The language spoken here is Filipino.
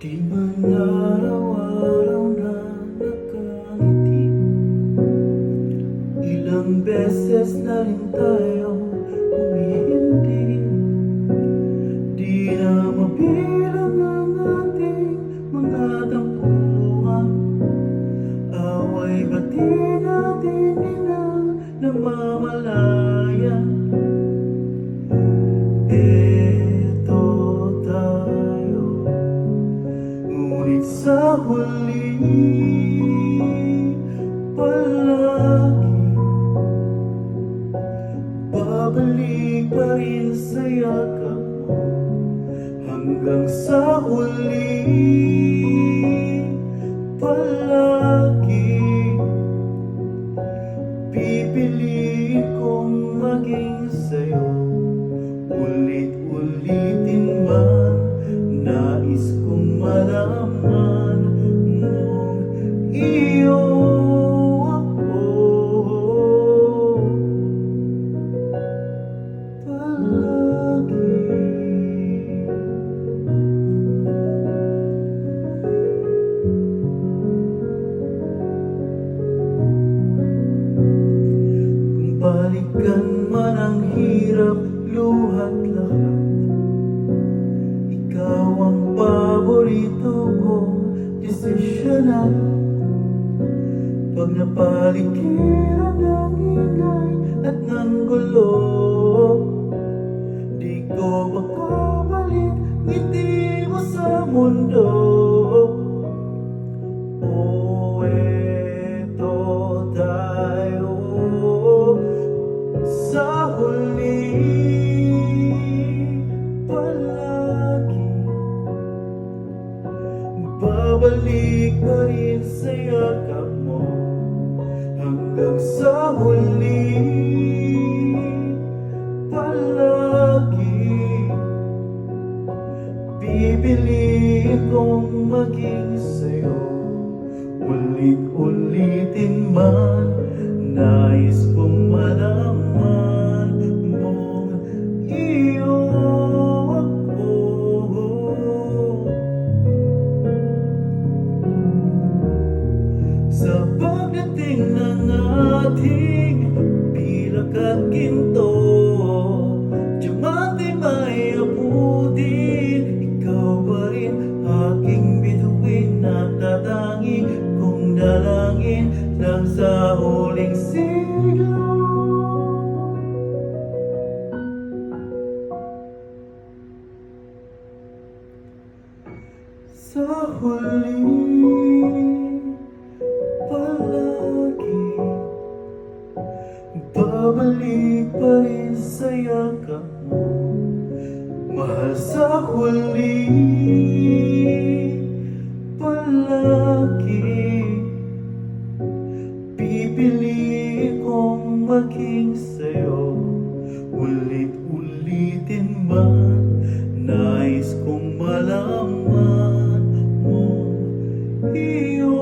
Di man araw-araw na nakangiti, ilang beses na rin tayong umihindi. Di na mabilang ang ating mga tampuhan, away ba't di natin namamalayan? Eto tayo, ngunit sa huli palagi babalik pa rin sa yakap mo. Hanggang sa huli palagi pipiliin kong maging sa'yo. Ulit-ulitin man, nais kong malaman mong iyo ako palagi. Kung balikan man ang hirap, luhat lahat, ikaw ang paborito kong desisyonan. Pag napaligiran ng ingay at ng gulo, di ko makabalik ngiti mo sa mundo. Oh, eto tayo sa huli palagi, babalik pa rin sa yakap mo. Hanggang sa huli palagi pipiliin kong maging sa'yo. Ulit-ulitin man, nais kong malaman mong iyo ako. Sa pagdating ng ating pilak at ginto, diamante may abutin, ikaw pa rin aking bituin at tatangi kong dalangin ng sa huling siglo. Sa huli palagi babalik pa rin sa yakap mo. Mahal, sa huli palagi pipiliin kong maging sa'yo. Ulit-ulitin man, nais kong malaman mong iyo